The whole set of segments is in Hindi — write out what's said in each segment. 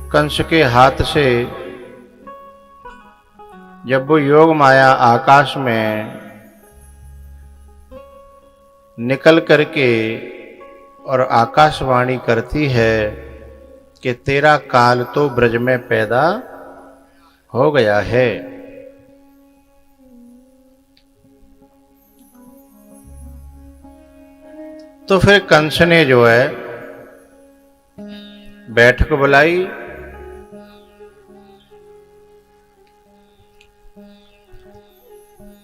कंस के हाथ से जब वो योग माया आकाश में निकल करके और आकाशवाणी करती है कि तेरा काल तो ब्रज में पैदा हो गया है, तो फिर कंस ने जो है बैठक बुलाई।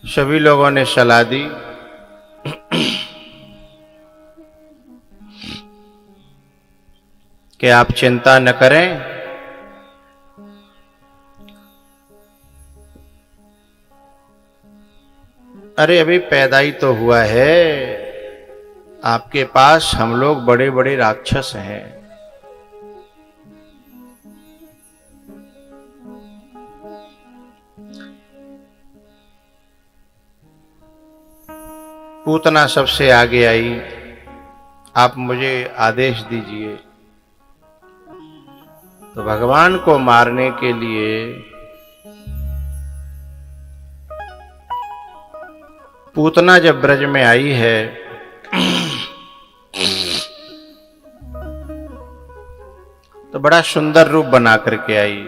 सभी लोगों ने सलाह दी कि आप चिंता न करें, अरे अभी पैदा ही तो हुआ है, आपके पास हम लोग बड़े बड़े राक्षस हैं, पूतना सबसे आगे आई, आप मुझे आदेश दीजिए। तो भगवान को मारने के लिए पूतना जब ब्रज में आई है तो बड़ा सुंदर रूप बना करके आई।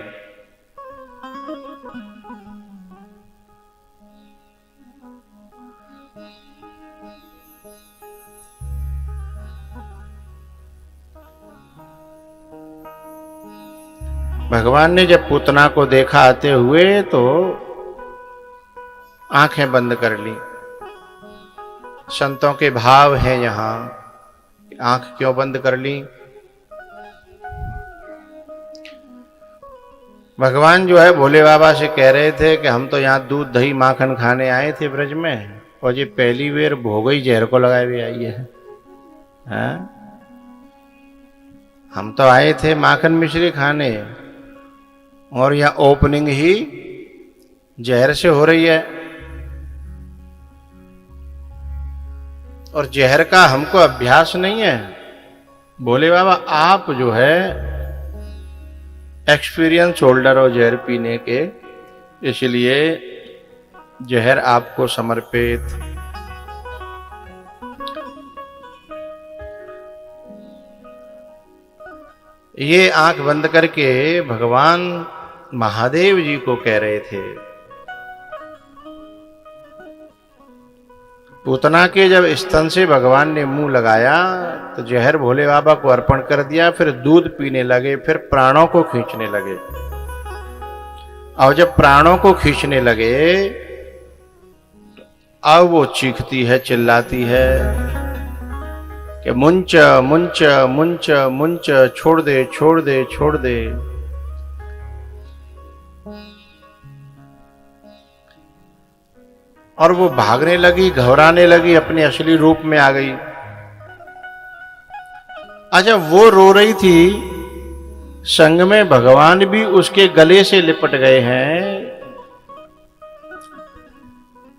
भगवान ने जब पूतना को देखा आते हुए तो आंखें बंद कर ली। संतों के भाव है यहां, आंख क्यों बंद कर ली? भगवान जो है भोले बाबा से कह रहे थे कि हम तो यहाँ दूध दही माखन खाने आए थे ब्रज में, और ये पहली बार भोगई जहर को लगाए हुए आई है। हम तो आए थे माखन मिश्री खाने, और यहाँ ओपनिंग ही जहर से हो रही है, और जहर का हमको अभ्यास नहीं है। भोले बाबा आप जो है एक्सपीरियंस होल्डर हो जहर पीने के, इसलिए जहर आपको समर्पित। ये आंख बंद करके भगवान महादेव जी को कह रहे थे। पूतना के जब स्तन से भगवान ने मुंह लगाया तो जहर भोले बाबा को अर्पण कर दिया, फिर दूध पीने लगे, फिर प्राणों को खींचने लगे। और जब प्राणों को खींचने लगे अब वो चीखती है, चिल्लाती है कि मुंच मुंच मुंच मुंच, छोड़ दे छोड़ दे छोड़ दे। और वो भागने लगी, घबराने लगी, अपने असली रूप में आ गई। अच्छा, वो रो रही थी, संग में भगवान भी उसके गले से लिपट गए हैं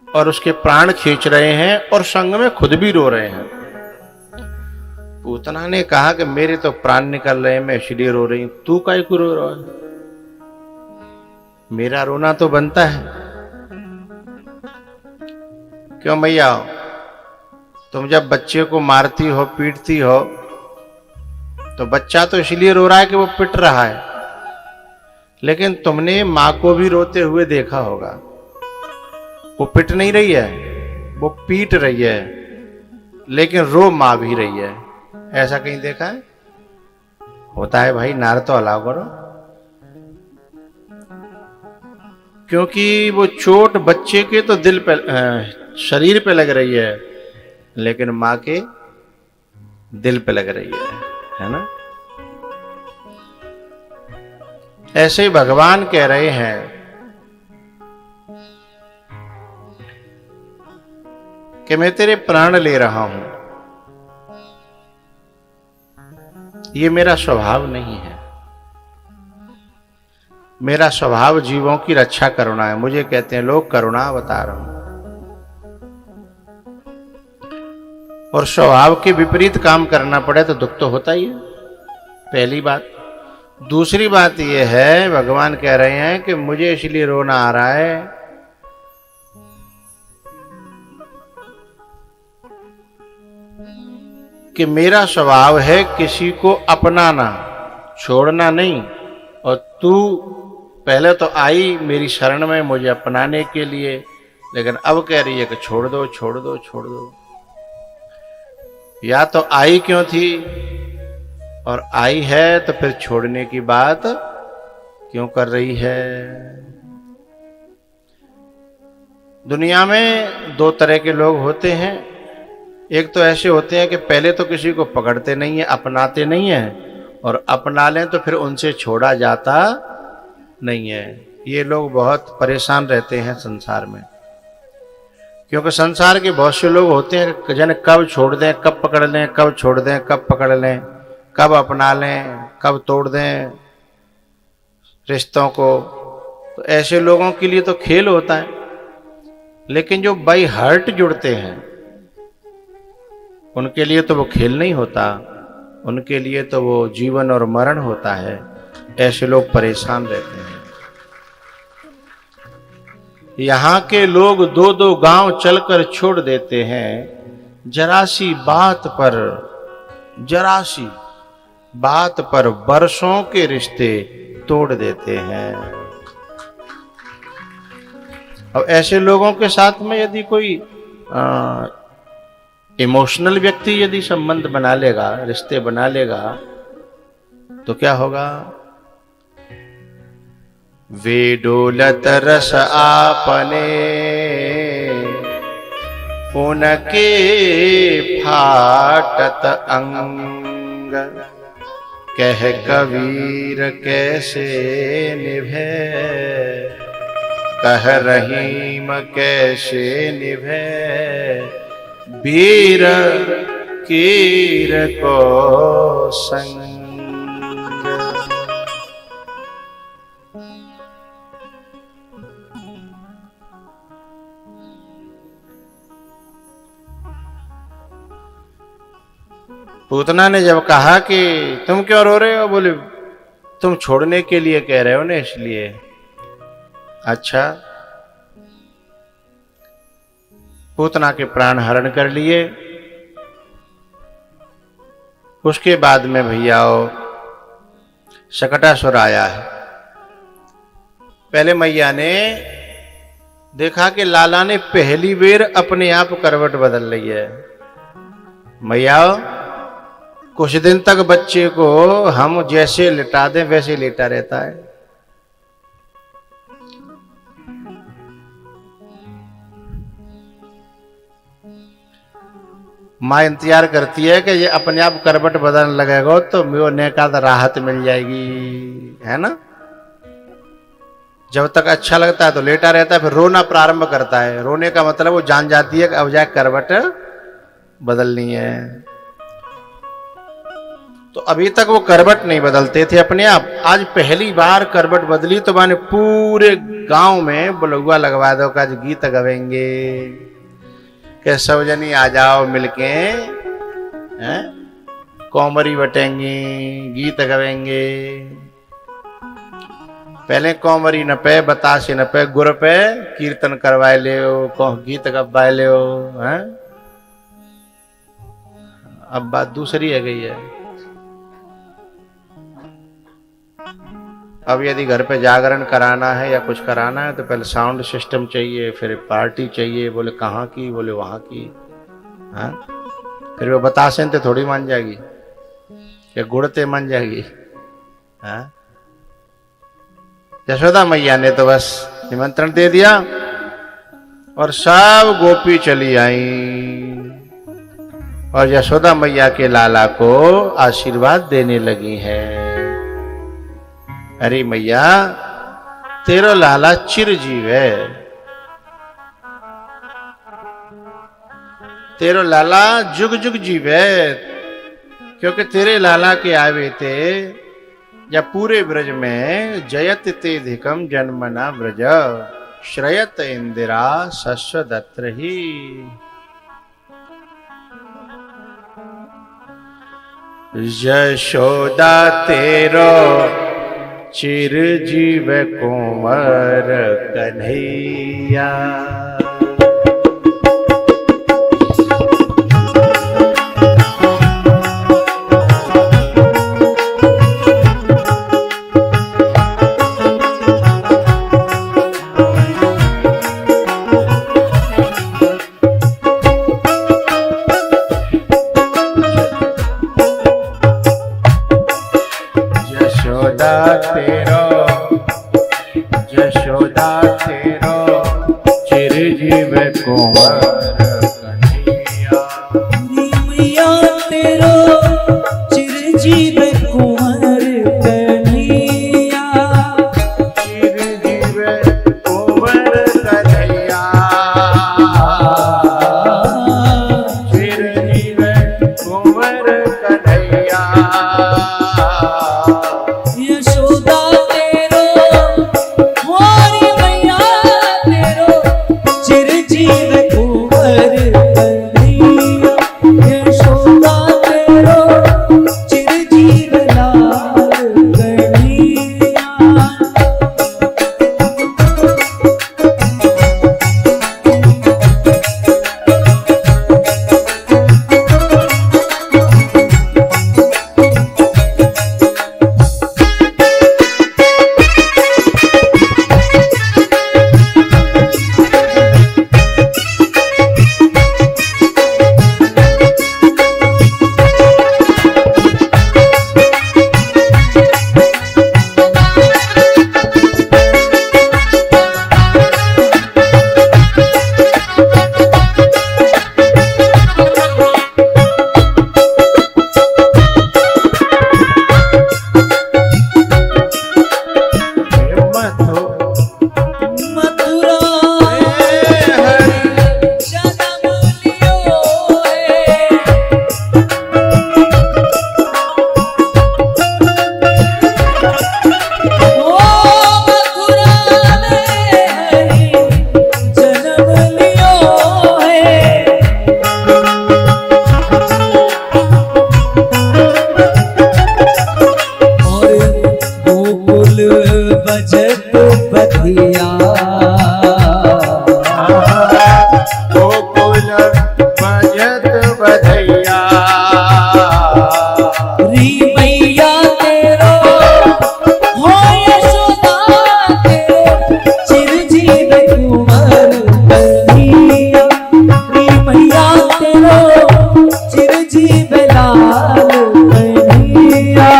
और उसके प्राण खींच रहे हैं, और संग में खुद भी रो रहे हैं। पूतना ने कहा कि मेरे तो प्राण निकल रहे हैं, मैं इसलिए रो रही हूं, तू काहे को रो रहा है? मेरा रोना तो बनता है। क्यों मैया, तुम जब बच्चे को मारती हो, पीटती हो, तो बच्चा तो इसलिए रो रहा है कि वो पिट रहा है, लेकिन तुमने मां को भी रोते हुए देखा होगा। वो पिट नहीं रही है, वो पीट रही है, लेकिन रो मां भी रही है। ऐसा कहीं देखा है? होता है भाई, नार तो अलाव करो, क्योंकि वो चोट बच्चे के तो दिल पे, शरीर पे लग रही है, लेकिन मां के दिल पे लग रही है ना? ऐसे ही भगवान कह रहे हैं कि मैं तेरे प्राण ले रहा हूं, ये मेरा स्वभाव नहीं है। मेरा स्वभाव जीवों की रक्षा करना है। मुझे कहते हैं लोग करुणा अवतार हूं, और स्वभाव के विपरीत काम करना पड़े तो दुख तो होता ही है। पहली बात, दूसरी बात यह है, भगवान कह रहे हैं कि मुझे इसलिए रोना आ रहा है कि मेरा स्वभाव है किसी को अपनाना, छोड़ना नहीं। और तू पहले तो आई मेरी शरण में मुझे अपनाने के लिए, लेकिन अब कह रही है कि छोड़ दो छोड़ दो छोड़ दो। या तो आई क्यों थी, और आई है तो फिर छोड़ने की बात क्यों कर रही है। दुनिया में दो तरह के लोग होते हैं। एक तो ऐसे होते हैं कि पहले तो किसी को पकड़ते नहीं है, अपनाते नहीं है, और अपना लें तो फिर उनसे छोड़ा जाता नहीं है। ये लोग बहुत परेशान रहते हैं संसार में, क्योंकि संसार के बहुत से लोग होते हैं जाने कब छोड़ दें, कब पकड़ लें, कब छोड़ दें, कब पकड़ लें, कब अपना लें, कब तोड़ दें रिश्तों को। तो ऐसे लोगों के लिए तो खेल होता है, लेकिन जो बाई हार्ट जुड़ते हैं उनके लिए तो वो खेल नहीं होता, उनके लिए तो वो जीवन और मरण होता है। ऐसे लोग परेशान रहते हैं। यहाँ के लोग दो दो गांव चलकर छोड़ देते हैं, जरासी बात पर बरसों के रिश्ते तोड़ देते हैं। अब ऐसे लोगों के साथ में यदि कोई इमोशनल व्यक्ति यदि संबंध बना लेगा, रिश्ते बना लेगा, तो क्या होगा। वे डोलत रस आपने उनके फाटत अंग, कह कबीर कैसे निभे, कह रहीम कैसे निभे, वीर कीर को संग। पूतना ने जब कहा कि तुम क्यों रो रहे हो, बोले तुम छोड़ने के लिए कह रहे हो ना, इसलिए। अच्छा, पूतना के प्राण हरण कर लिए। उसके बाद में भैया शकटासुर आया है। पहले मैया ने देखा कि लाला ने पहली बार अपने आप करवट बदल ली है। मैया कुछ दिन तक बच्चे को हम जैसे लिटा दें वैसे लेटा रहता है। माँ इंतजार करती है कि ये अपने आप करवट बदलने लगेगा तो वो नेका राहत मिल जाएगी, है ना। जब तक अच्छा लगता है तो लेटा रहता है, फिर रोना प्रारंभ करता है। रोने का मतलब वो जान जाती है कि अब जाए करवट बदलनी है। तो अभी तक वो करवट नहीं बदलते थे अपने आप। आज पहली बार करवट बदली तो मैंने पूरे गांव में बुलगुआ लगवा दो का गीत गवेंगे कि सब जनी आ जाओ मिलके, हैं कोमरी बटेंगी, गीत गवेंगे। पहले कोमरी न पे, बतासे न पे, गुर पे कीर्तन करवाए ले, गीत गवाए ले, हैं। अब बात दूसरी है गई है। अब यदि घर पे जागरण कराना है या कुछ कराना है तो पहले साउंड सिस्टम चाहिए, फिर पार्टी चाहिए। बोले कहाँ की, बोले वहां की। हाँ, फिर वो बतासे तो थोड़ी मान जाएगी, क्या गुड़ते मान जाएगी। हाँ, यशोदा मैया ने तो बस निमंत्रण दे दिया और सब गोपी चली आई और यशोदा मैया के लाला को आशीर्वाद देने लगी है। अरे मैया तेरो लाला चिरजीव है, तेरो लाला जुग जुग जीव है, क्योंकि तेरे लाला के आवे थे या पूरे ब्रज में जयत ते धिकम जन्मना ब्रज, श्रयत इंदिरा शस्व दत्र ही। यशोदा तेरो चिरजीव कुंवर कन्हैया। यशोदा तेरो चिरजीव कुंवर कन्हैया। मैया तेरो चिरजीव कुंवर कन्हैया। चिरजीव कुंवर कन्हैया। चिरजीव कुंवर कन्हैया। यशोदा तेरो मोरी मैया तेरो चिरजीव कुंवर कन्हैया। यशोदा तेरो चिरजीव लाल कन्हैया। बजत बधिया गोकुल बजत बधैया। री मैया तेरो हो यशोदा तेरो चिरजीव कुंवर कन्हैया। री मैया तेरो चिरजीव लाल कन्हैया।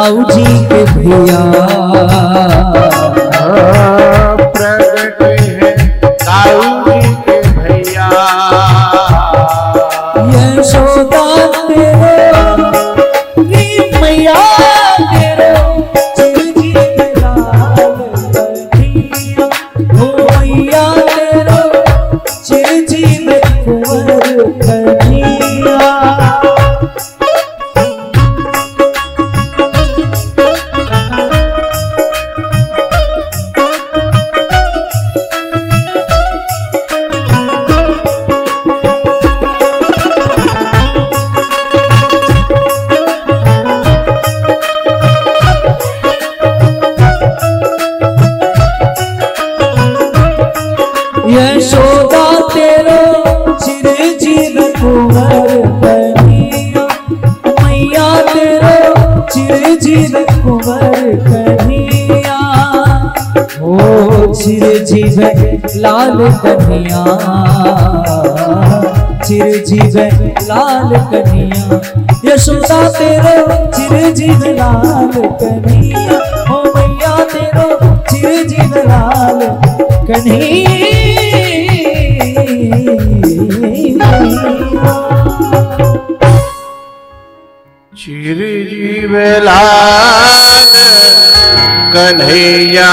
दाऊ जी के भैया प्रगट है दाऊ जी के भैया यशोदा तेरो मैया तेरो चिरंजीव लाल कन्हैया हो मैया तेरो चिरंजीव कुंवर कन्हैया यशोदा तेरो चिरंजीव कुंवर कन्हैया मैया तेरो चिरंजीव कुंवर कन्हैया ओ चिरंजीव लाल कन्हैया चिरंजीव लाल कन्हैया यशोदा तेरो चिरंजीव लाल कन्हैया ओ मैया तेरो चिरंजीव लाल कन्हैया चिरंजीव लाल कन्हैया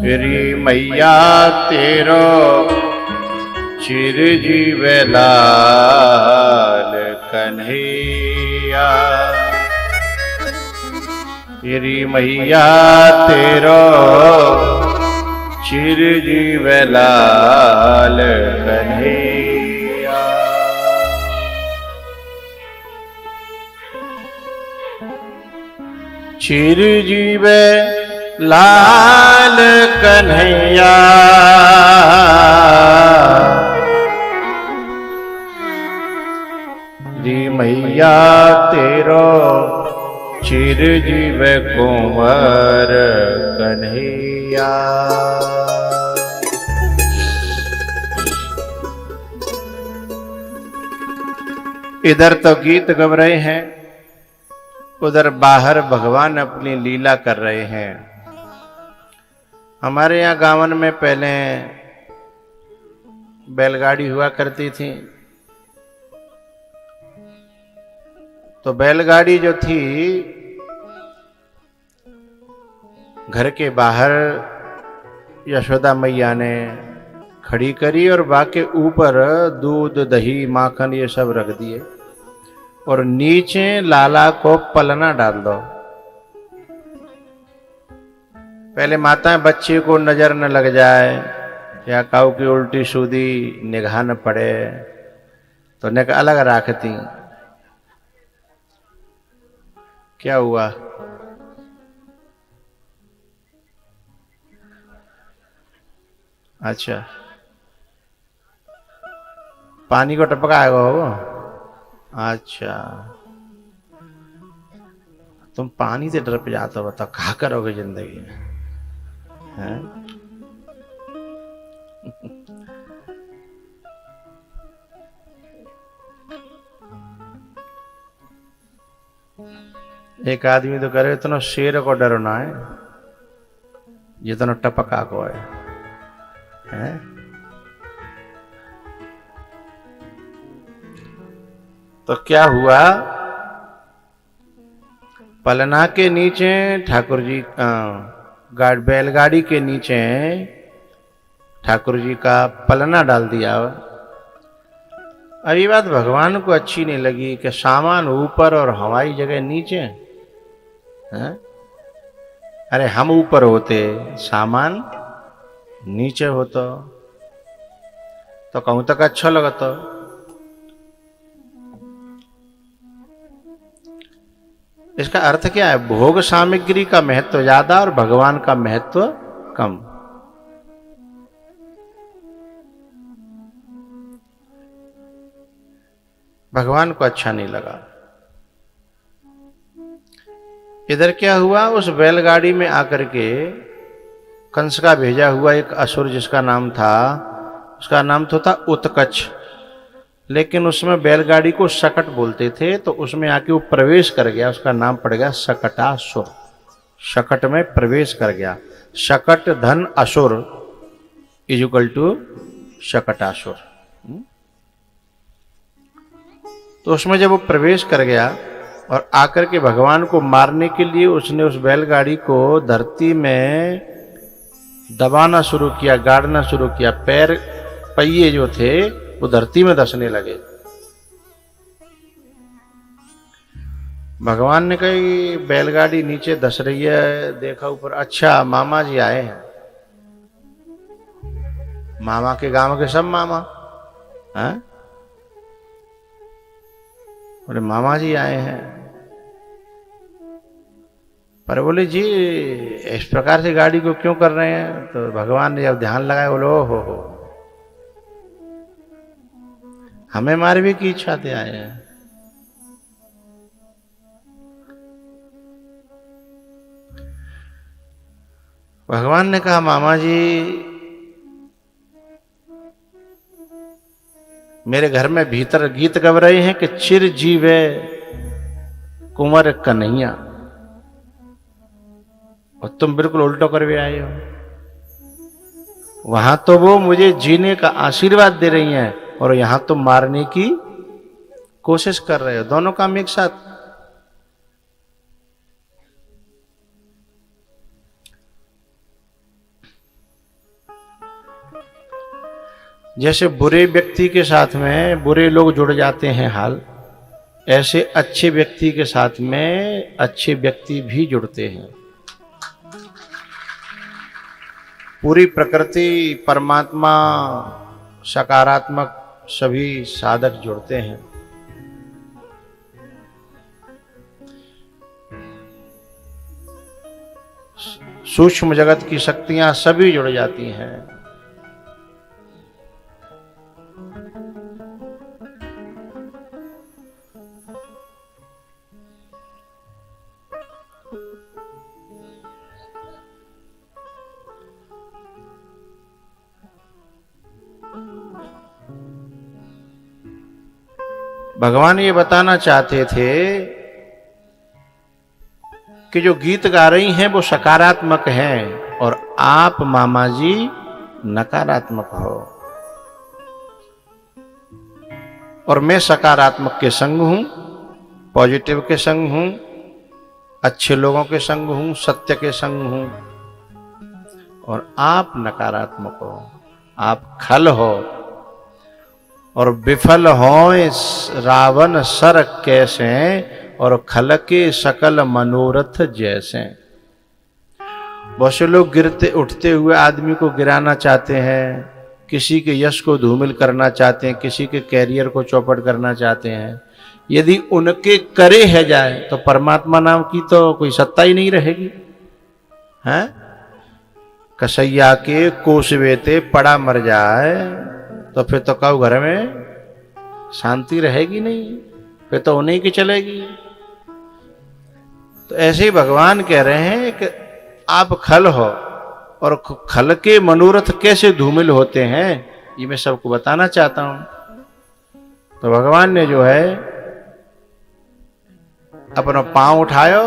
मेरी मैया तेरो चिरंजीव लाल कन्हैया मेरी मैया तेरो चिरंजीव लाल कन्हैया चिरंजीव लाल कन्हैया री मैया तेरो चिरंजीव कुंवर कन्हैया इधर तो गीत गा रहे हैं, उधर बाहर भगवान अपनी लीला कर रहे हैं। हमारे यहाँ गावन में पहले बैलगाड़ी हुआ करती थी, तो बैलगाड़ी जो थी घर के बाहर यशोदा मैया ने खड़ी करी और बाके ऊपर दूध दही माखन ये सब रख दिए और नीचे लाला को पलना डाल दो। पहले माताएं बच्चे को नजर न लग जाए या काऊ की उल्टी सूदी निगाह न पड़े तो नेक अलग रखती। क्या हुआ? अच्छा, पानी को टपकाएगा वो? अच्छा, तुम पानी से डर पे जाते हो, बताओ क्या करोगे जिंदगी में? हैं? एक आदमी तो करे इतना शेर को डरना है जितना टपका को है? तो क्या हुआ? पलना के नीचे ठाकुर जी बैलगाड़ी के नीचे ठाकुर जी का पलना डाल दिया। अब ये बात भगवान को अच्छी नहीं लगी कि सामान ऊपर और हवाई जगह नीचे है? अरे हम ऊपर होते सामान नीचे होता तो कहूं तक अच्छा लगता। इसका अर्थ क्या है? भोग सामग्री का महत्व ज्यादा और भगवान का महत्व कम। भगवान को अच्छा नहीं लगा। इधर क्या हुआ? उस बैलगाड़ी में आकर के कंस का भेजा हुआ एक असुर जिसका नाम था, उसका नाम तो था उत्कच, लेकिन उसमें बैलगाड़ी को शकट बोलते थे, तो उसमें आके वो प्रवेश कर गया, उसका नाम पड़ गया शकटासुर। शकट में प्रवेश कर गया, शकट धन असुर इक्वल टू शकटासुर। तो उसमें जब वो प्रवेश कर गया और आकर के भगवान को मारने के लिए उसने उस बैलगाड़ी को धरती में दबाना शुरू किया, गाड़ना शुरू किया। पैर पहिए जो थे वो धरती में धंसने लगे। भगवान ने कहा कि बैलगाड़ी नीचे धंस रही है, देखा ऊपर, अच्छा मामा जी आए हैं। मामा के गांव के सब मामा हैं, बोले मामा जी आए हैं। पर बोले जी इस प्रकार से गाड़ी को क्यों कर रहे हैं? तो भगवान ने जब ध्यान लगाया, बोले ओ हो, हमें मारने की इच्छा से आए हैं। भगवान ने कहा मामा जी मेरे घर में भीतर गीत गव रहे हैं कि चिर जीवे कुंवर कन्हैया, और तुम बिल्कुल उल्टो करके आए हो। वहां तो वो मुझे जीने का आशीर्वाद दे रही हैं और यहां तुम मारने की कोशिश कर रहे हो। दोनों काम एक साथ। जैसे बुरे व्यक्ति के साथ में बुरे लोग जुड़ जाते हैं हाल, ऐसे अच्छे व्यक्ति के साथ में अच्छे व्यक्ति भी जुड़ते हैं। पूरी प्रकृति, परमात्मा, सकारात्मक सभी साधक जुड़ते हैं। सूक्ष्म जगत की शक्तियां सभी जुड़ जाती हैं। भगवान ये बताना चाहते थे कि जो गीत गा रही हैं वो सकारात्मक हैं और आप मामा जी नकारात्मक हो। और मैं सकारात्मक के संग हूं, पॉजिटिव के संग हूं, अच्छे लोगों के संग हूं, सत्य के संग हूं। और आप नकारात्मक हो, आप खल हो और विफल हो रावण सर कैसे, और खल के सकल मनोरथ जैसे। बहुत से लोग गिरते उठते हुए आदमी को गिराना चाहते हैं, किसी के यश को धूमिल करना चाहते हैं, किसी के कैरियर को चौपट करना चाहते हैं। यदि उनके करे है जाए तो परमात्मा नाम की तो कोई सत्ता ही नहीं रहेगी। हैं कसैया के कोसवेते पड़ा मर जाए तो फिर तो कहो घर में शांति रहेगी नहीं, फिर तो उन्हीं की चलेगी। तो ऐसे ही भगवान कह रहे हैं कि आप खल हो और खल के मनोरथ कैसे धूमिल होते हैं, ये मैं सबको बताना चाहता हूं। तो भगवान ने जो है अपना पांव उठायो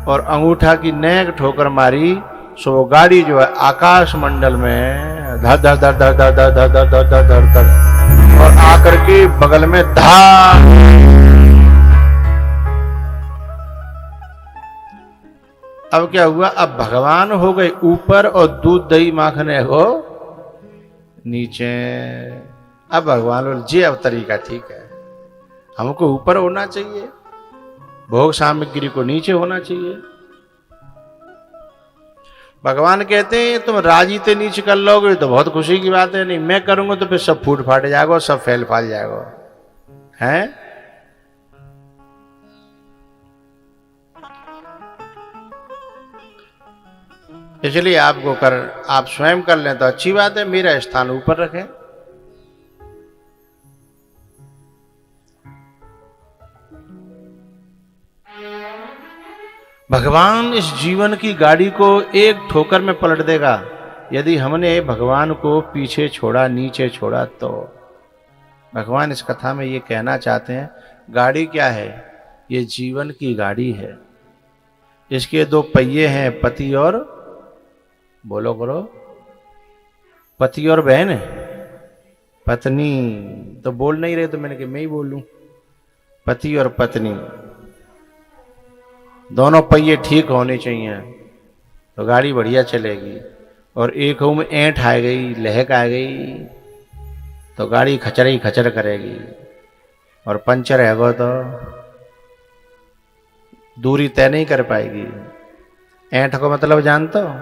और अंगूठा की नेक ठोकर मारी, सो वो गाड़ी जो है आकाश मंडल में धर धर धर धर धर धर धर धर धर धर धर धर और आकर के बगल में धार। अब क्या हुआ? अब भगवान हो गए ऊपर और दूध दही माखने हो नीचे। अब भगवान बोले जी अब तरीका ठीक है, हमको ऊपर होना चाहिए, भोग सामग्री को नीचे होना चाहिए। भगवान कहते हैं तुम राजी ते नीचे कर लोगे तो बहुत खुशी की बात है, नहीं मैं करूंगा तो फिर सब फूट फाट जाएगा, सब फैल फाल जाएगा। हैं इसलिए आपको आप स्वयं कर लें तो अच्छी बात है, मेरा स्थान ऊपर रखें। भगवान इस जीवन की गाड़ी को एक ठोकर में पलट देगा यदि हमने भगवान को पीछे छोड़ा, नीचे छोड़ा। तो भगवान इस कथा में ये कहना चाहते हैं, गाड़ी क्या है? ये जीवन की गाड़ी है। इसके दो पहिए हैं, पति और, बोलो करो, पति और बहन है, पत्नी। तो बोल नहीं रहे तो मैंने कहा मैं ही बोलूं, पति और पत्नी। दोनों पहिए ठीक होने चाहिए तो गाड़ी बढ़िया चलेगी। और एक में ऐंठ आ गई, लहक आ गई तो गाड़ी खचर ही खचर करेगी। और पंचर है तो दूरी तय नहीं कर पाएगी। ऐंठ को मतलब जानते हो?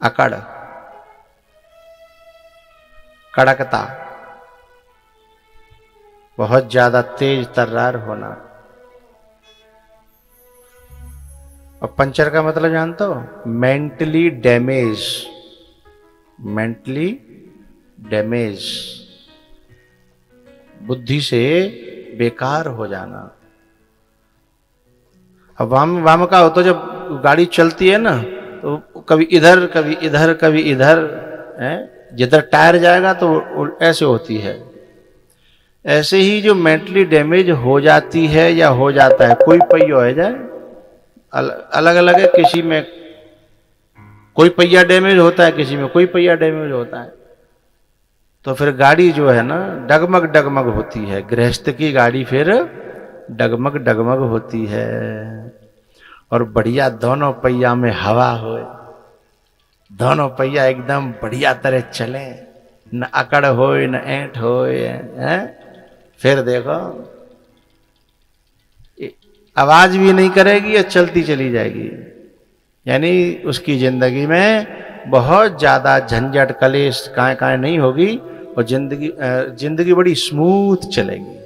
अकड़, कड़कता, बहुत ज्यादा तेज तर्रार होना। और पंचर का मतलब जानते हो? मेंटली डैमेज, मेंटली डैमेज, बुद्धि से बेकार हो जाना। अब वाम का हो तो जब गाड़ी चलती है ना तो कभी इधर कभी इधर कभी इधर है, जिधर टायर जाएगा तो ऐसे होती है। ऐसे ही जो मेंटली डैमेज हो जाती है या हो जाता है, कोई पहिया हो जाए, अलग अलग है, किसी में कोई पहिया डैमेज होता है, किसी में कोई पहिया डैमेज होता है। तो फिर गाड़ी जो है ना डगमग डगमग होती है। गृहस्थ की गाड़ी फिर डगमग डगमग होती है। और बढ़िया दोनों पहिया में हवा हो, दोनों पहिया एकदम बढ़िया तरह चले, न अकड़ हो न ऐंठ हो, फिर देखो आवाज भी नहीं करेगी और चलती चली जाएगी। यानी उसकी जिंदगी में बहुत ज्यादा झंझट कलेश काय नहीं होगी और जिंदगी बड़ी स्मूथ चलेगी,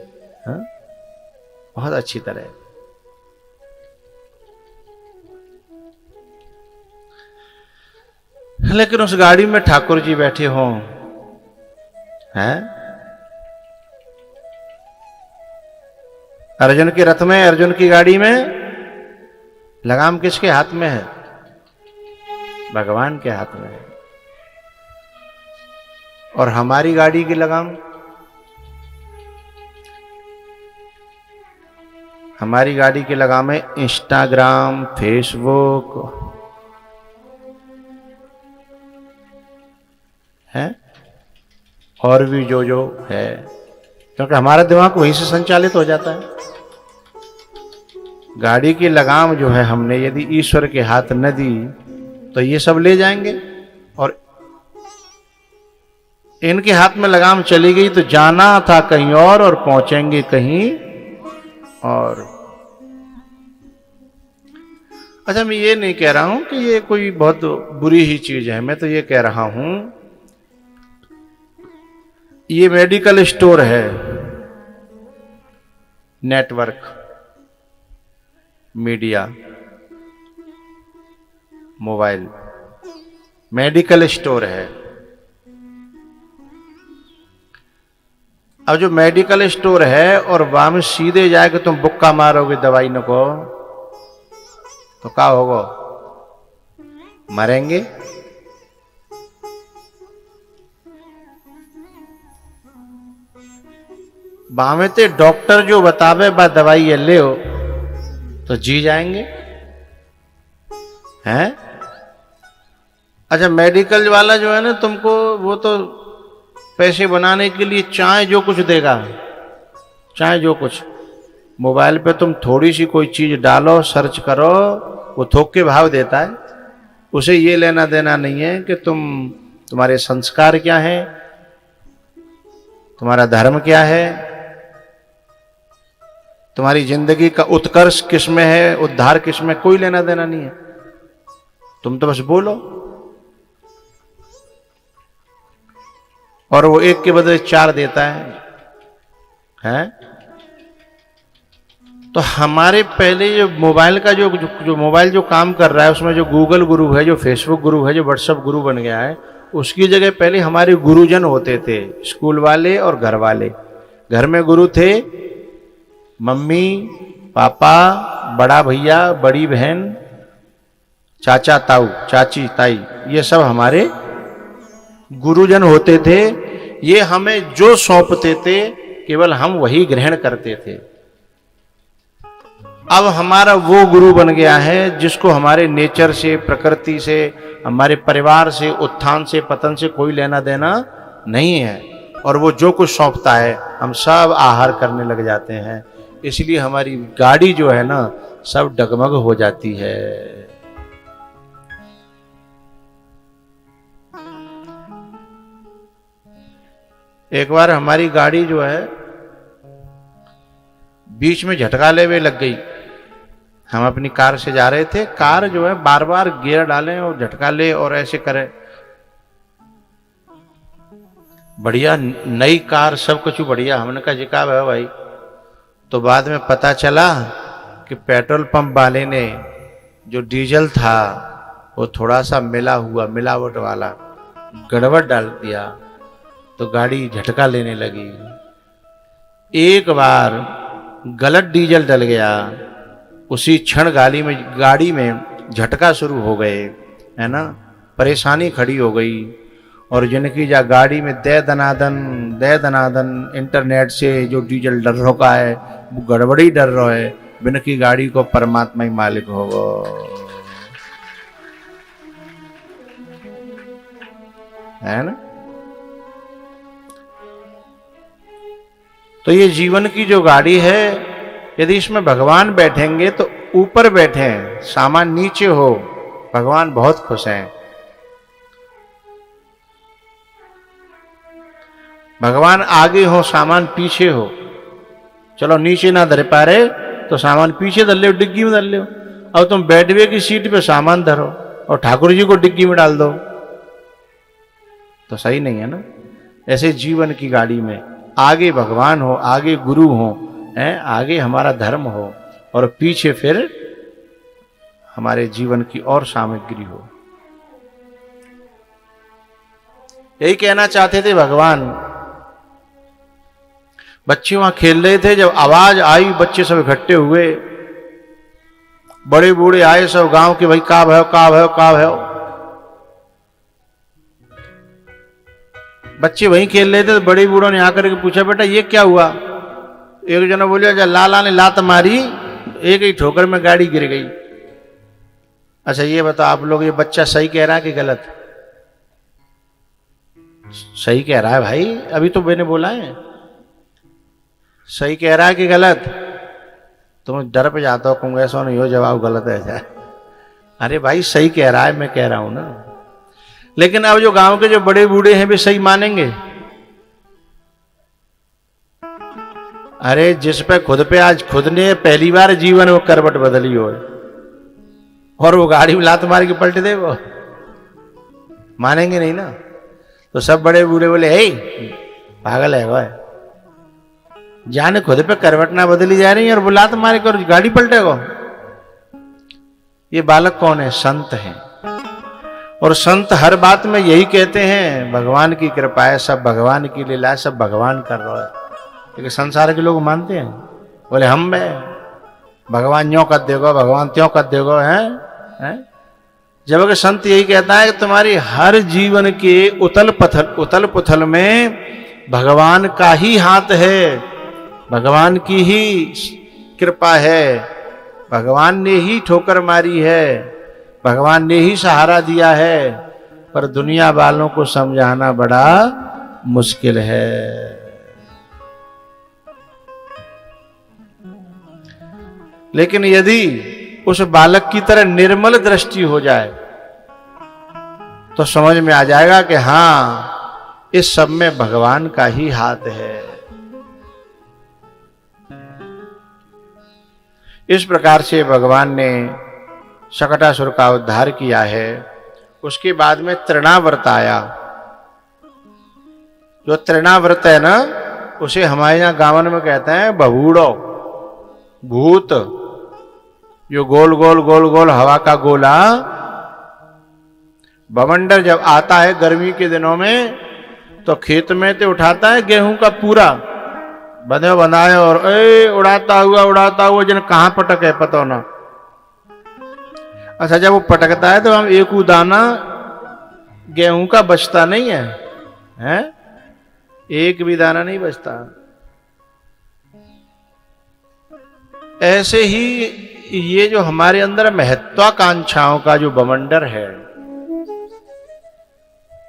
बहुत अच्छी तरह। लेकिन उस गाड़ी में ठाकुर जी बैठे हों, हैं? अर्जुन के रथ में, अर्जुन की गाड़ी में लगाम किसके हाथ में है? भगवान के हाथ में है। और हमारी गाड़ी की लगाम, हमारी गाड़ी की लगाम है इंस्टाग्राम, फेसबुक, है और भी जो है, क्योंकि हमारा दिमाग वहीं से संचालित हो जाता है। गाड़ी की लगाम जो है हमने यदि ईश्वर के हाथ न दी तो ये सब ले जाएंगे, और इनके हाथ में लगाम चली गई तो जाना था कहीं और पहुंचेंगे कहीं और। अच्छा, मैं ये नहीं कह रहा हूं कि ये कोई बहुत बुरी ही चीज है। मैं तो ये कह रहा हूं, ये मेडिकल स्टोर है, network, media, mobile, medical store है। अब जो मेडिकल स्टोर है और वहां में सीधे जाके तुम बुक्का मारोगे दवाई न को तो क्या होगा? मरेंगे। बामेते डॉक्टर जो बतावे बा दवाई ये ले हो तो जी जाएंगे, हैं? अच्छा, मेडिकल वाला जो है ना तुमको, वो तो पैसे बनाने के लिए चाहे जो कुछ देगा, चाहे जो कुछ। मोबाइल पे तुम थोड़ी सी कोई चीज डालो, सर्च करो, वो थोक के भाव देता है। उसे ये लेना देना नहीं है कि तुम्हारे संस्कार क्या है, तुम्हारा धर्म क्या है, तुम्हारी जिंदगी का उत्कर्ष किस में है, उद्धार किस में, कोई लेना देना नहीं है। तुम तो बस बोलो और वो एक के बदले 4 देता है, हैं? तो हमारे पहले जो मोबाइल का जो मोबाइल जो काम कर रहा है उसमें जो गूगल गुरु है, जो फेसबुक गुरु है, जो व्हाट्सएप गुरु बन गया है, उसकी जगह पहले हमारे गुरुजन होते थे, स्कूल वाले और घर वाले। घर में गुरु थे मम्मी, पापा, बड़ा भैया, बड़ी बहन, चाचा, ताऊ, चाची, ताई, ये सब हमारे गुरुजन होते थे। ये हमें जो सौंपते थे केवल हम वही ग्रहण करते थे। अब हमारा वो गुरु बन गया है जिसको हमारे नेचर से, प्रकृति से, हमारे परिवार से, उत्थान से, पतन से कोई लेना देना नहीं है। और वो जो कुछ सौंपता है हम सब आहार करने लग जाते हैं। इसलिए हमारी गाड़ी जो है ना सब डगमग हो जाती है। एक बार हमारी गाड़ी जो है बीच में झटका ले हुए लग गई। हम अपनी कार से जा रहे थे, कार जो है बार बार गियर डालें और झटका ले और ऐसे करे। बढ़िया नई कार, सब कुछ बढ़िया। हमने कहा जिका है भाई। तो बाद में पता चला कि पेट्रोल पंप वाले ने जो डीजल था वो थोड़ा सा मिला हुआ, मिलावट वाला गड़बड़ डाल दिया, तो गाड़ी झटका लेने लगी। एक बार गलत डीजल डल गया, उसी क्षण गाड़ी में झटका शुरू हो गए, है ना, परेशानी खड़ी हो गई। और जिनकी जा गाड़ी में दे दनादन इंटरनेट से जो डीजल डर रहा है वो गड़बड़ी डर रहा है, बिनकी गाड़ी को परमात्मा ही मालिक होगो, है ना। तो ये जीवन की जो गाड़ी है, यदि इसमें भगवान बैठेंगे तो ऊपर बैठे, सामान नीचे हो, भगवान बहुत खुश हैं। भगवान आगे हो, सामान पीछे हो। चलो नीचे ना धर पा रहे तो सामान पीछे धर लो, डिग्गी में धर लो। अब तुम बैठवे की सीट पे सामान धरो और ठाकुर जी को डिग्गी में डाल दो, तो सही नहीं है ना। ऐसे जीवन की गाड़ी में आगे भगवान हो, आगे गुरु हो, आगे हमारा धर्म हो और पीछे फिर हमारे जीवन की और सामग्री हो। यही कहना चाहते थे भगवान। बच्चे वहां खेल रहे थे, जब आवाज आई बच्चे सब इकट्ठे हुए, बड़े बूढ़े आए सब गांव के, भाई का भयो का भयो का भयो। बच्चे वहीं खेल रहे थे तो बड़े बूढ़ों ने आकर के पूछा, बेटा ये क्या हुआ। एक जना बोले जब लाला ने लात मारी, एक ही ठोकर में गाड़ी गिर गई। अच्छा ये बताओ आप लोग, ये बच्चा सही कह रहा है कि गलत? सही कह रहा है भाई, अभी तो मैंने बोला है। सही कह रहा है कि गलत? तुम डर पे जाता हो, कहूंगा ऐसा नहीं हो, जवाब गलत है। अरे भाई सही कह रहा है, मैं कह रहा हूं ना। लेकिन अब जो गांव के जो बड़े बूढ़े हैं वे सही मानेंगे? अरे जिस पे खुद पे आज खुद ने पहली बार जीवन में करवट बदली हो और वो गाड़ी में लात मार के पलट दे, वो मानेंगे नहीं ना। तो सब बड़े बूढ़े बोले, हे पागल है वो, जाने खुद पे करवट ना बदली जा रही है और वो लात मारे कर गाड़ी पलटेगा। ये बालक कौन है? संत हैं। और संत हर बात में यही कहते हैं, भगवान की कृपा है, सब भगवान की लीला है, सब भगवान कर रहा है। लेकिन संसार के लोग मानते हैं, बोले हम में भगवान यूं कर देगा, भगवान त्यों कर देगा, है? जबकि संत यही कहता है कि तुम्हारी हर जीवन के उतल पुथल में भगवान का ही हाथ है, भगवान की ही कृपा है, भगवान ने ही ठोकर मारी है, भगवान ने ही सहारा दिया है। पर दुनिया वालों को समझाना बड़ा मुश्किल है। लेकिन यदि उस बालक की तरह निर्मल दृष्टि हो जाए तो समझ में आ जाएगा कि हां, इस सब में भगवान का ही हाथ है। इस प्रकार से भगवान ने शकटासुर का उद्धार किया है। उसके बाद में तृणाव्रत आया। जो तृणाव्रत है ना, उसे हमारे यहां गावन में कहते हैं बबूड़ो, भूत। जो गोल गोल गोल गोल हवा का गोला बवंडर जब आता है गर्मी के दिनों में, तो खेत में तो उठाता है गेहूं का पूरा बंधे बंधाए और उड़ाता हुआ जन कहां पटक है पता ना। अच्छा जब वो पटकता है तो हम एक दाना गेहूं का बचता नहीं है, हैं? एक भी दाना नहीं बचता। ऐसे ही ये जो हमारे अंदर महत्वाकांक्षाओं का जो बवंडर है,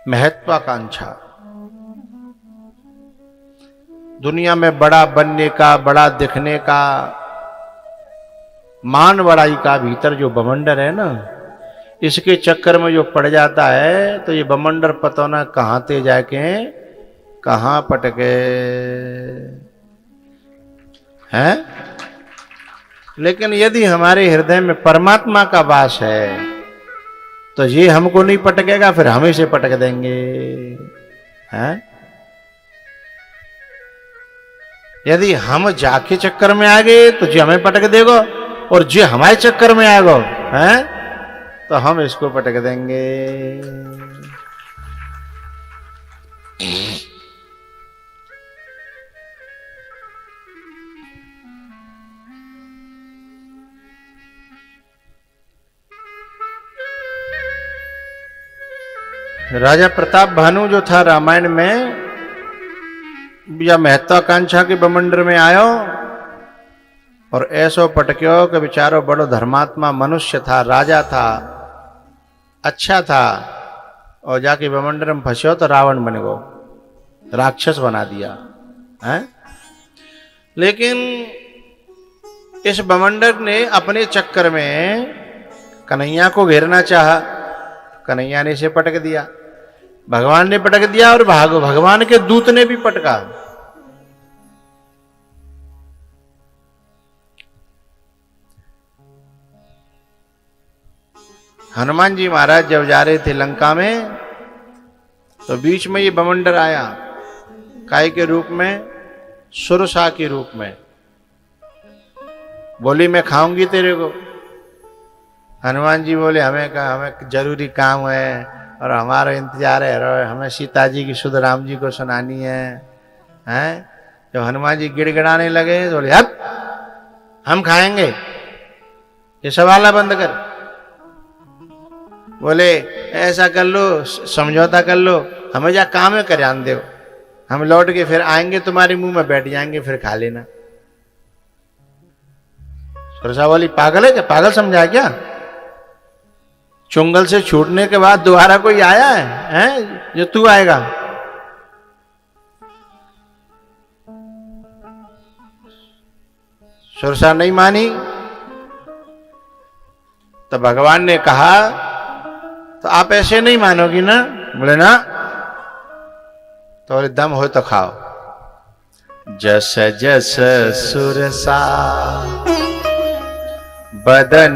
महत्वाकांक्षा, दुनिया में बड़ा बनने का, बड़ा दिखने का, मान बड़ाई का भीतर जो बवंडर है ना, इसके चक्कर में जो पड़ जाता है तो ये बवंडर पता ना कहां ते जाके कहां पटके हैं। लेकिन यदि हमारे हृदय में परमात्मा का वास है तो ये हमको नहीं पटकेगा, फिर हम इसे पटक देंगे हैं। यदि हम जाके चक्कर में आ गए तो जो हमें पटक देगा, और जो हमारे चक्कर में आएगा हैं तो हम इसको पटक देंगे। राजा प्रताप भानु जो था रामायण में, या महत्वाकांक्षा के बमंडर में आयो और ऐसो पटक्यो कि बेचारो बड़ो धर्मात्मा मनुष्य था, राजा था, अच्छा था, और जाके बमंडर में फंसो तो रावण बन गो, राक्षस बना दिया है। लेकिन इस बमंडर ने अपने चक्कर में कन्हैया को घेरना चाहा, कन्हैया ने इसे पटक दिया, भगवान ने पटक दिया, और भगवान के दूत ने भी पटका। हनुमान जी महाराज जब जा रहे थे लंका में तो बीच में ये बवंडर आया, काय के रूप में, सुरसा के रूप में। बोली मैं खाऊंगी तेरे को। हनुमान जी बोले हमें जरूरी काम है और हमारा इंतजार है, हमें सीता जी की सुध राम जी को सुनानी है हैं। जब हनुमान जी गिड़गिड़ाने लगे तो बोले अब हम खाएंगे, ये सवाल बंद कर। बोले ऐसा कर लो, समझौता कर लो, हमें जा काम है कर आन दो, हम लौट के फिर आएंगे तुम्हारे मुंह में बैठ जाएंगे, फिर खा लेना। सुरसा बोली पागल है क्या, पागल समझा क्या? चुंगल से छूटने के बाद दोबारा कोई आया है जो तू आएगा? सुरसा नहीं मानी। तो भगवान ने कहा तो आप ऐसे नहीं मानोगी ना? बोले ना। तो बोले दम हो तो खाओ। जस जस सुरसा बदन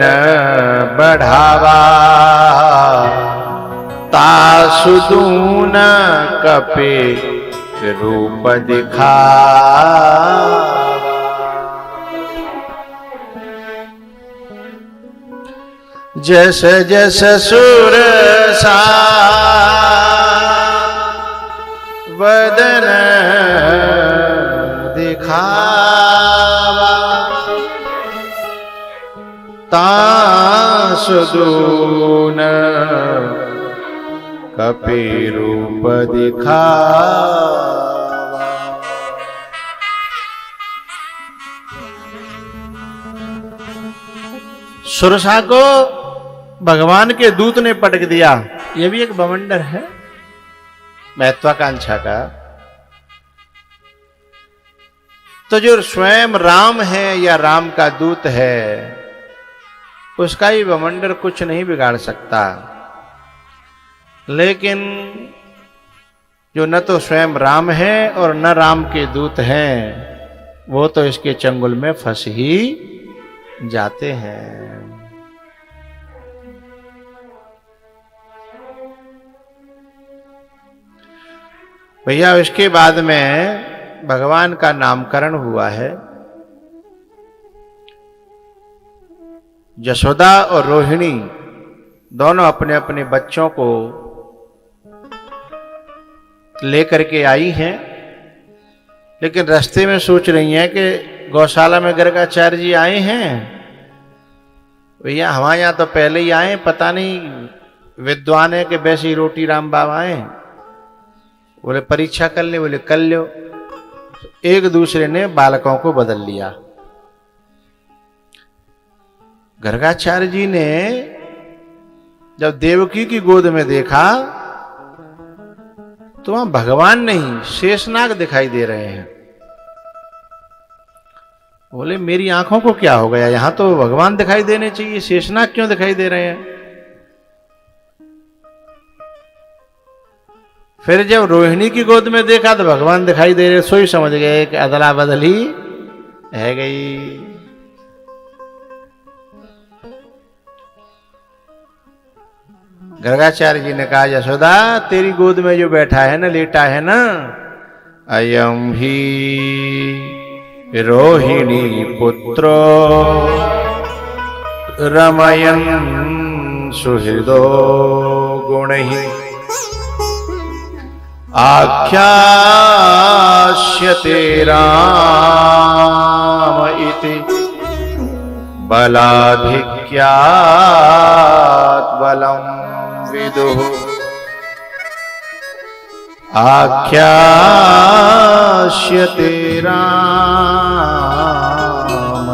बढ़ावा, तासुदून कपे रूप दिखा। जस जस सुरसा बदन दिखावा, तासुदून कपि रूप दिखावा। सुरसा को भगवान के दूत ने पटक दिया। यह भी एक बवंडर है महत्वाकांक्षा का। तो जो स्वयं राम है या राम का दूत है, उसका ही बवंडर कुछ नहीं बिगाड़ सकता। लेकिन जो न तो स्वयं राम है और न राम के दूत हैं, वो तो इसके चंगुल में फंस ही जाते हैं। भैया इसके बाद में भगवान का नामकरण हुआ है। यशोदा और रोहिणी दोनों अपने अपने बच्चों को लेकर के आई हैं, लेकिन रास्ते में सोच रही हैं कि गौशाला में गर्गाचार्य जी आए हैं। भैया हमारे यहाँ तो पहले ही आए, पता नहीं विद्वान है कि वैसी रोटी राम बाबा आए। बोले परीक्षा कर ले, बोले कर लो। एक दूसरे ने बालकों को बदल लिया। गर्गाचार्य जी ने जब देवकी की गोद में देखा तो वहां भगवान नहीं शेषनाग दिखाई दे रहे हैं। बोले मेरी आंखों को क्या हो गया, यहां तो भगवान दिखाई देने चाहिए, शेषनाग क्यों दिखाई दे रहे हैं। फिर जब रोहिणी की गोद में देखा तो भगवान दिखाई दे रहे, सोई समझ गए कि अदला बदली है गई। गर्गाचार्य जी ने कहा यशोदा तेरी गोद में जो बैठा है ना, लेटा है ना, अयम ही रोहिणी पुत्रो रमयन सुहृदो गुणहि आख्यास्यते राम इति बलाधिक्यात् बलम् विदुः आख्यास्यते राम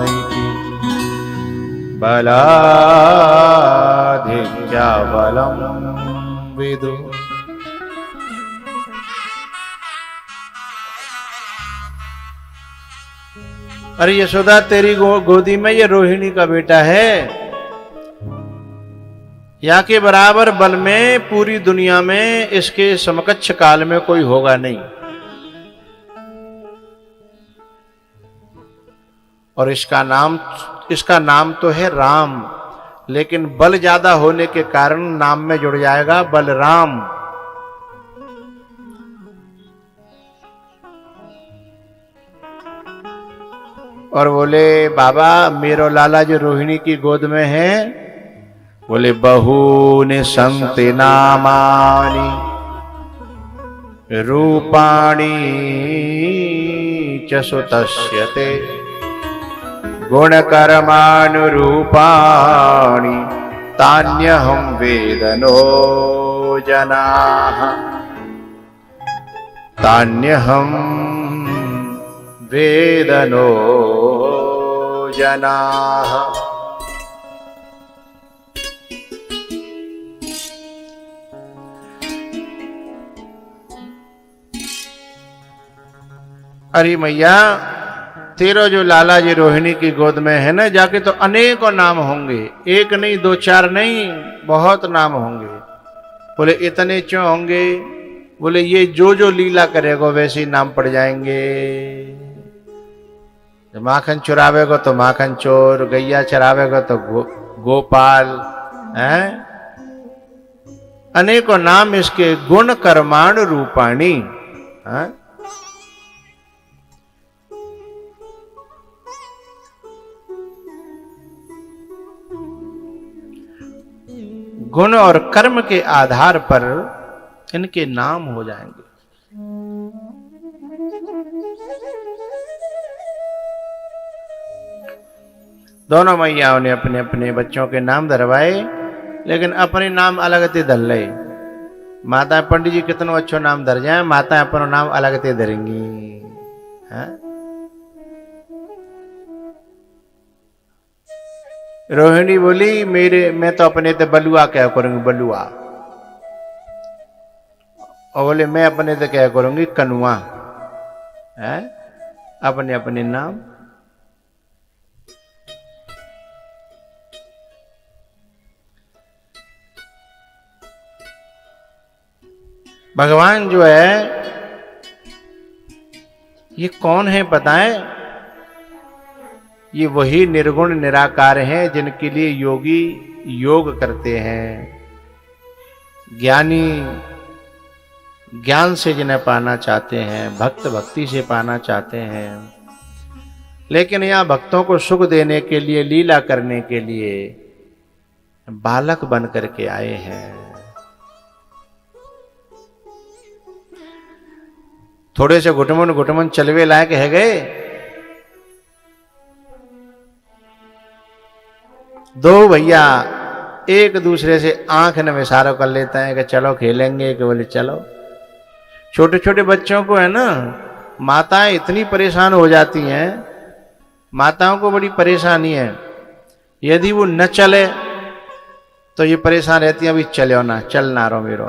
इति बलाधिक्यात् बलम् विदुः। अरे यशोदा तेरी गोदी में ये रोहिणी का बेटा है, या के बराबर बल में पूरी दुनिया में इसके समकक्ष काल में कोई होगा नहीं। और इसका नाम तो है राम, लेकिन बल ज्यादा होने के कारण नाम में जुड़ जाएगा बलराम। और बोले बाबा मेरो लाला जो रोहिणी की गोद में है, बोले बहूनि संति नामानि रूपाणि च सुतस्य ते गुणकर्मानुरूपाणि तान्यहं वेदनो जनाः तान्यहं वेदनो जनाः। अरे मैया तेरा जो लाला जी रोहिणी की गोद में है ना, जाके तो अनेकों नाम होंगे, एक नहीं दो चार नहीं, बहुत नाम होंगे। बोले इतने क्यों होंगे? बोले ये जो लीला करेगा वैसे ही नाम पड़ जाएंगे। माखन चुरावेगा तो माखन चोर, गैया चरावेगा तो गोपाल हैं, अनेकों नाम इसके गुण कर्माणु रूपाणी। गुण और कर्म के आधार पर इनके नाम हो जाएंगे। दोनों मैयाओं ने अपने अपने बच्चों के नाम धरवाए, लेकिन अपने नाम अलग थे धर ले। माता पंडित जी कितनों अच्छो नाम धर जाए, माता अपना नाम अलग थे धरेंगी। रोहिणी बोली मैं तो अपने ते बलुआ क्या करूंगी, बलुआ। और बोले मैं अपने ते क्या करूंगी, कनुआ। है अपने अपने नाम। भगवान जो है ये कौन है पता है? ये वही निर्गुण निराकार हैं जिनके लिए योगी योग करते हैं, ज्ञानी ज्ञान से जिन्हें पाना चाहते हैं, भक्त भक्ति से पाना चाहते हैं। लेकिन यहाँ भक्तों को सुख देने के लिए, लीला करने के लिए बालक बन करके आए हैं। थोड़े से घुटमन चलवे लायक है गए। दो भैया एक दूसरे से आंख न इशारा कर लेते हैं कि चलो खेलेंगे, कि बोले चलो। छोटे छोटे बच्चों को है ना, माताएं इतनी परेशान हो जाती हैं, माताओं को बड़ी परेशानी है। यदि वो न चले तो ये परेशान रहती हैं, अभी चलो ना, चल ना रो मेरो,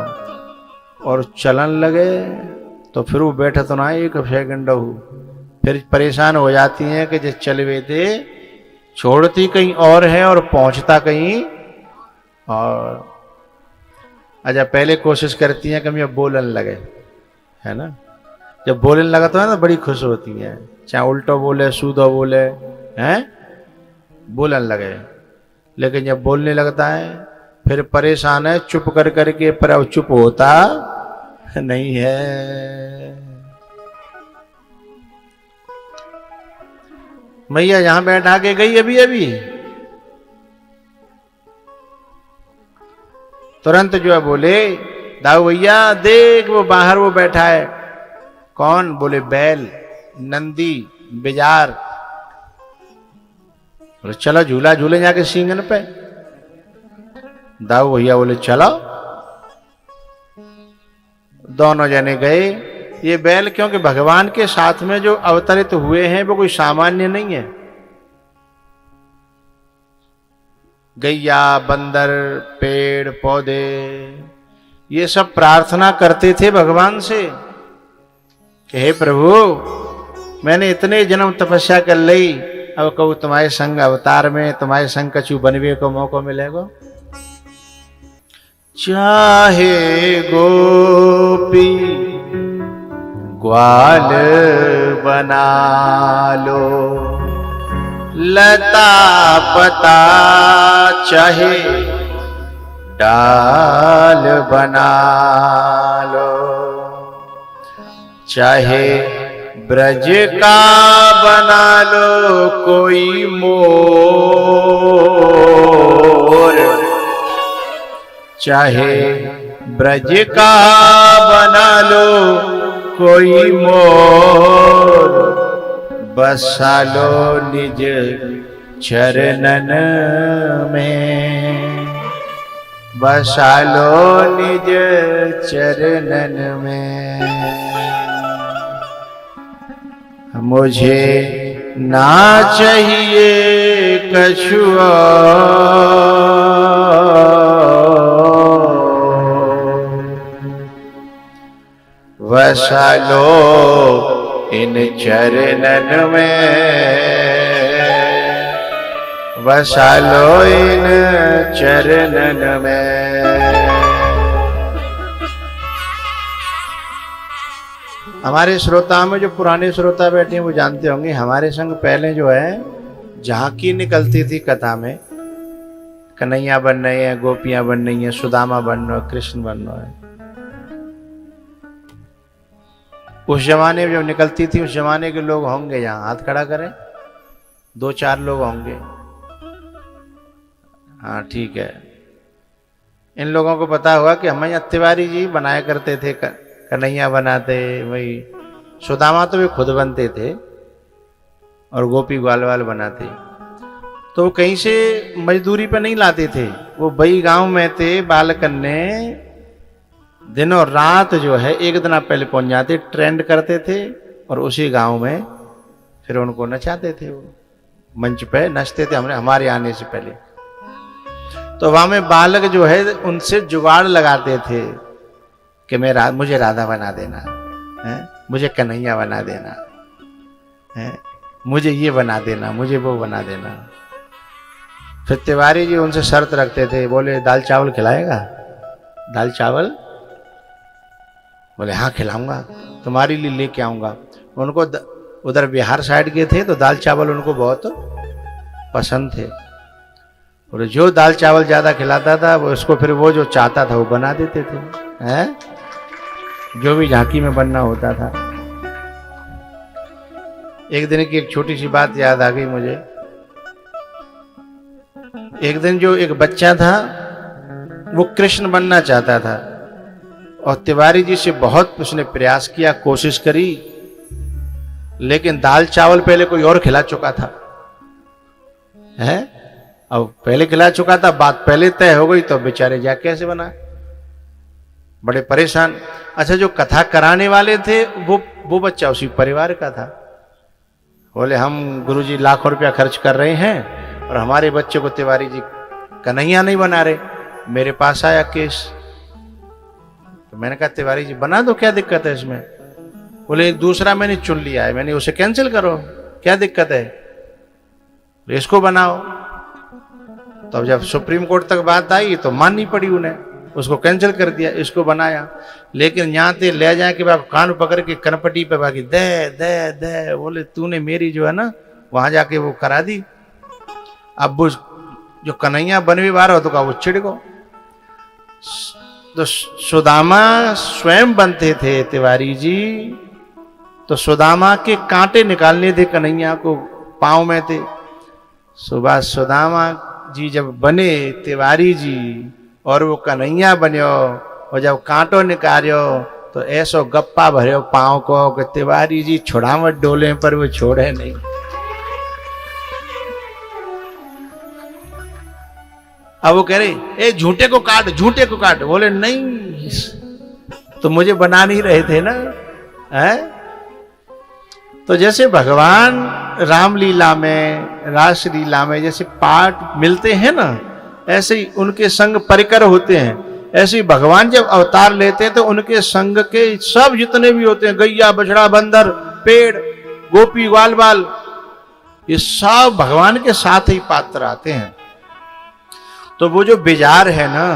और चलन लगे तो फिर वो बैठे तो ना एक सेकंड हो, फिर परेशान हो जाती हैं कि जो चलवे दे, छोड़ती कहीं और है और पहुंचता कहीं और। अच्छा, पहले कोशिश करती हैं कि हम ये बोलन लगे, है ना, जब बोलने लगा तो है ना बड़ी खुश होती हैं, चाहे उल्टो बोले सूदो बोले, हैं बोलने लगे। लेकिन जब बोलने लगता है फिर परेशान है, चुप कर करके, पर अब चुप होता नहीं है। मैया यहां बैठा के गई अभी अभी, तुरंत जो है बोले, दाऊ भैया देख वो बाहर वो बैठा है। कौन? बोले बैल, नंदी, बिजार। बोले चलो झूला झूले जाके सींगन पे। दाऊ भैया बोले चलो। दोनों जने गए। ये बैल क्योंकि भगवान के साथ में जो अवतरित हुए हैं वो कोई सामान्य नहीं है। गैया, बंदर, पेड़ पौधे, ये सब प्रार्थना करते थे भगवान से कि हे प्रभु, मैंने इतने जन्म तपस्या कर ली, अब कहूँ तुम्हारे संग अवतार में, तुम्हारे संग कछु बनवे को मौका मिलेगा। चाहे गोपी ग्वाल बना लो, लता पता चाहे डाल बना लो, चाहे ब्रज का बना लो कोई मोर, चाहे ब्रज का बना लो कोई मोर, बसा लो निज चरणन में, बसा लो निज चरणन में। मुझे ना चाहिए कछु बसा लो इन चरणन में, बसा लो इन चरणन में। हमारे श्रोता में जो पुराने श्रोता बैठे हैं वो जानते होंगे, हमारे संग पहले जो है झांकी निकलती थी कथा में, कन्हैया बन रहे हैं, गोपियां बन रही हैं, सुदामा बन रहे, कृष्ण बन रहे हैं। उस जमाने में जब निकलती थी, उस जमाने के लोग होंगे, यहाँ हाथ खड़ा करें, 2-4 लोग होंगे। हाँ ठीक है, इन लोगों को पता होगा कि हमें तिवारी जी बनाया करते थे, कन्हैया बनाते, वही सुदामा तो वे खुद बनते थे और गोपी ग्वालवाल बनाते। तो कहीं से मजदूरी पे नहीं लाते थे, वो बई गांव में थे, बालकन्ने दिनों रात जो है एक दिन पहले पहुंच जाते, ट्रेंड करते थे और उसी गांव में फिर उनको नचाते थे, वो मंच पे नचते थे हमारे आने से पहले। तो वहां में बालक जो है उनसे जुगाड़ लगाते थे कि मुझे राधा बना देना है, मुझे कन्हैया बना देना है, मुझे ये बना देना, मुझे वो बना देना। फिर तिवारी जी उनसे शर्त रखते थे, बोले दाल चावल खिलाएगा? दाल चावल? बोले हाँ खिलाऊंगा, तुम्हारे लिए लेके आऊंगा। उनको उधर बिहार साइड के थे तो दाल चावल उनको बहुत पसंद थे, और जो दाल चावल ज्यादा खिलाता था वो उसको फिर वो जो चाहता था वो बना देते थे, हैं जो भी झांकी में बनना होता था। एक दिन की एक छोटी सी बात याद आ गई मुझे। एक दिन जो एक बच्चा था वो कृष्ण बनना चाहता था और तिवारी जी से बहुत उसने प्रयास किया, कोशिश करी, लेकिन दाल चावल पहले कोई और खिला चुका था, है अब पहले खिला चुका था, बात पहले तय हो गई, तो बेचारे जा कैसे बना। बड़े परेशान। अच्छा, जो कथा कराने वाले थे वो बच्चा उसी परिवार का था। बोले हम गुरुजी लाखों रुपया खर्च कर रहे हैं और हमारे बच्चे को तिवारी जी कन्हैया नहीं बना रहे। मेरे पास आया केस, तो मैंने कहा तिवारी जी बना दो, क्या दिक्कत है इसमें। बोले दूसरा मैंने चुन लिया है, मैंने उसे कैंसिल करो, क्या दिक्कत है, इसको बनाओ। तो अब जब सुप्रीम कोर्ट तक बात आई तो माननी पड़ी उन्हें, उसको कैंसिल कर दिया, इसको बनाया। लेकिन यहाँ से ले जाए कि बाप कान पकड़ के कनपट्टी पे बाकी दे दे दे, बोले तूने मेरी जो है ना वहां जाके वो करा दी। अब वो जो कन्हैया बनवे वाला हो तो का वो चिढ़ गो। तो सुदामा स्वयं बनते थे तिवारी जी, तो सुदामा के कांटे निकालने थे कन्हैया को पांव में थे। सुबह सुदामा जी जब बने तिवारी जी और वो कन्हैया बन्यो और जब कांटो निकालो तो ऐसो गप्पा भरे पांव को कि तिवारी जी छुड़ावट डोले पर वो छोड़े नहीं। अब वो कह रहे ए झूठे को काट, झूठे को काट। बोले नहीं, तो मुझे बना नहीं रहे थे ना, है? तो जैसे भगवान रामलीला में, रास लीला में जैसे पाठ मिलते हैं ना, ऐसे ही उनके संग परिकर होते हैं। ऐसे ही भगवान जब अवतार लेते हैं तो उनके संग के सब जितने भी होते हैं, गैया बछड़ा बंदर पेड़ गोपी ग्वाल बाल, ये सब भगवान के साथ ही पात्र आते हैं। तो वो जो बिजार है ना,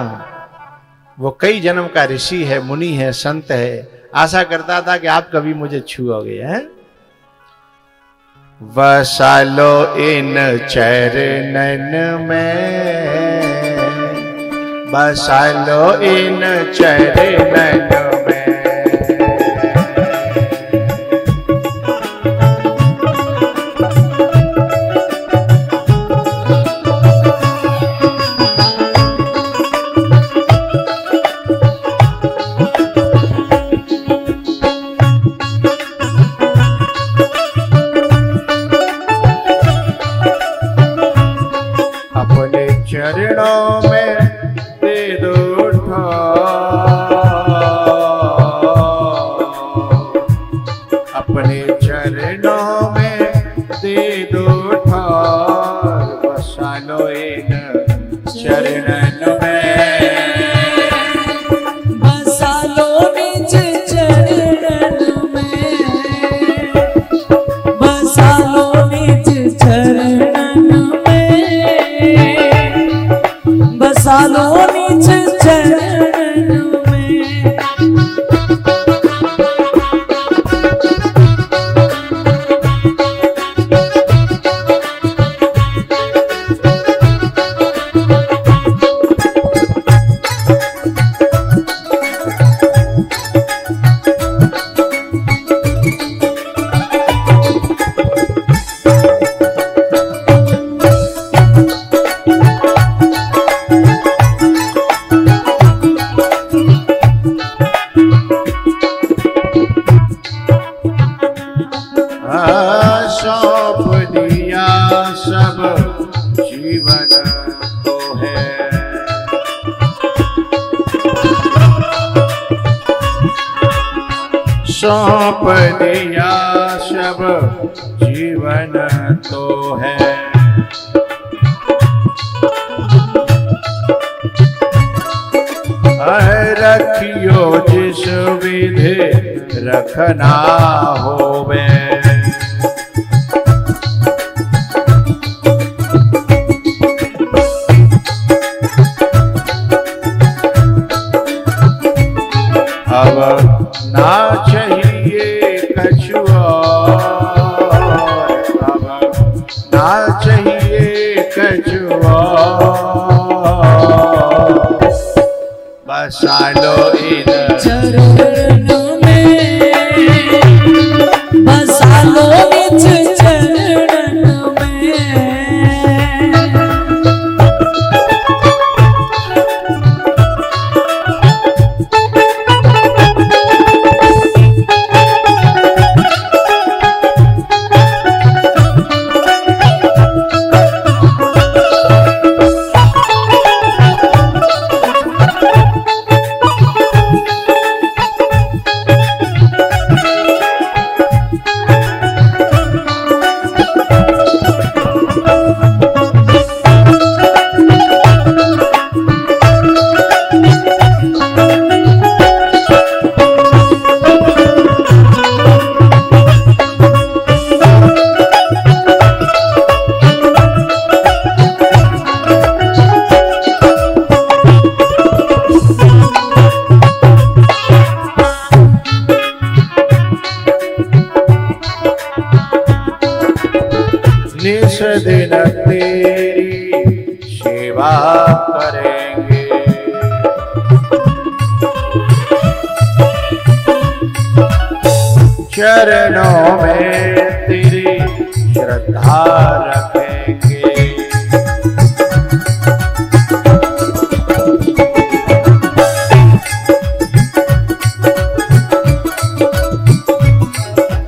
वो कई जन्म का ऋषि है, मुनि है, संत है। आशा करता था कि आप कभी मुझे छुओगे। हैं वसालो इन चरणन में, बसालो इन चरणन में। चरणों में दे दो अपने चरणों में दे दो बसा लो इन चरणन में, बसा लो निज चरणन में, बसा लो निज चरणन में, बसा लो निज चरणन में। सौंप दिया सब जीवन को है, सौंप दिया सब जीवन तो है। रखियो जिस विधि रखना होवे, अब ना चाहिए कछुआ, अब ना चाहिए कछुआ, बसा लो इन चरणन में, बसा लो निज चरणन में। दिन तेरी सेवा करेंगे। चरणों में तेरी श्रद्धा रखेंगे।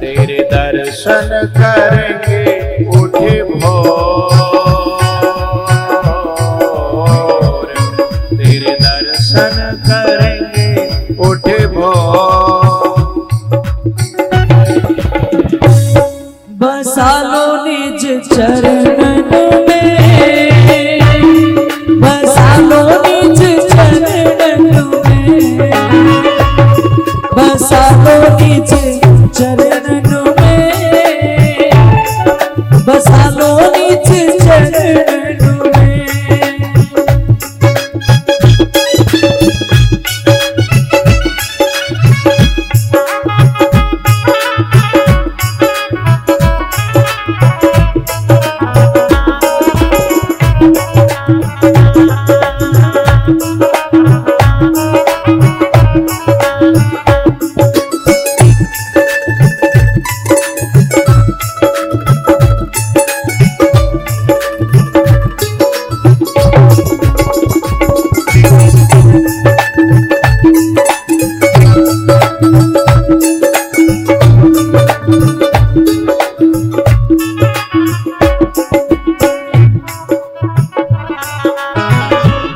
तेरे दर्शन करेंगे उठे भोर, तेरे दर्शन करेंगे उठे भोर। बसा लो निज चरणन में, बसा लो निज चरणन में, बसा लो निज चरणन में, बसा लो निज चरणन में।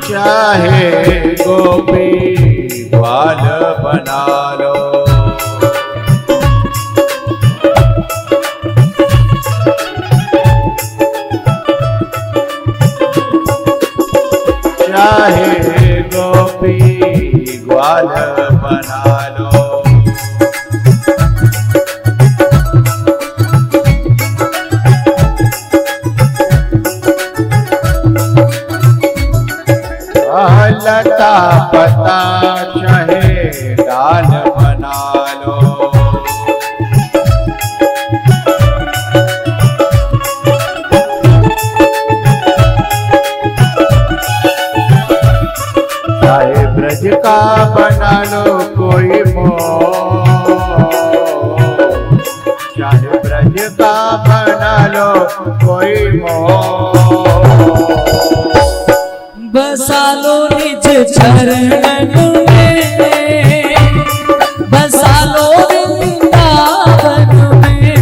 चाहे गोपी ग्वाल बना लो, चाहे गोपी ग्वाल बना लो। लता पता चाहे डाल बना लो, चाहे ब्रज का बना लो कोई मोह, चाहे ब्रज का बना लो कोई मोह। बसा लो निज चरणन में, बसा लो वृंदावन में,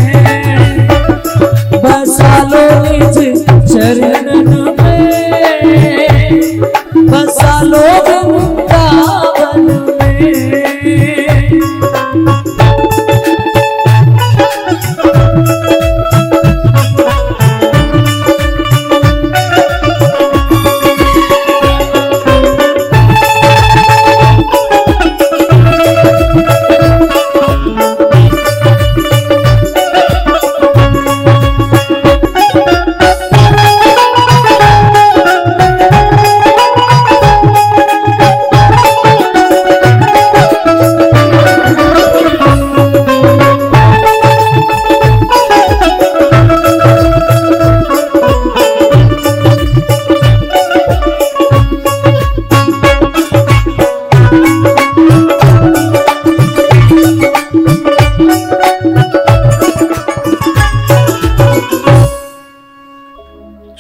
बसा लो निज चरणन में, बसा लो वृंदावन में।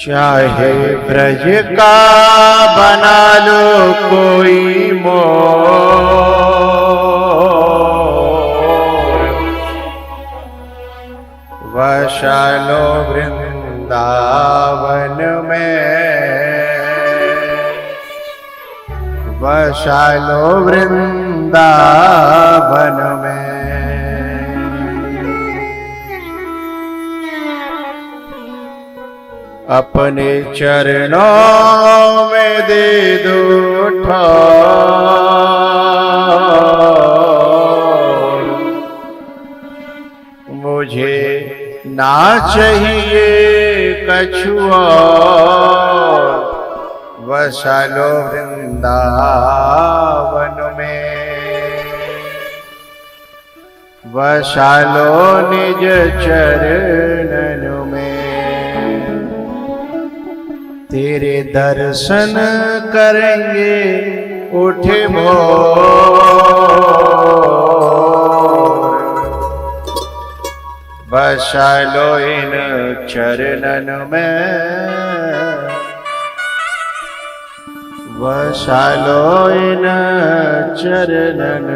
चाहे ब्रज का बना लो कोई मोर, बसा लो वृंदावन में, बसा लो वृंदावन में। अपने चरणों में दे दो ठाकुर, मुझे ना चाहिए कछु और, बसा लो वृंदावन में, बसा लो निज चरणन में। तेरे दर्शन करेंगे उठे भोर, बसा लो इन चरणन में, बसा लो इन चरणन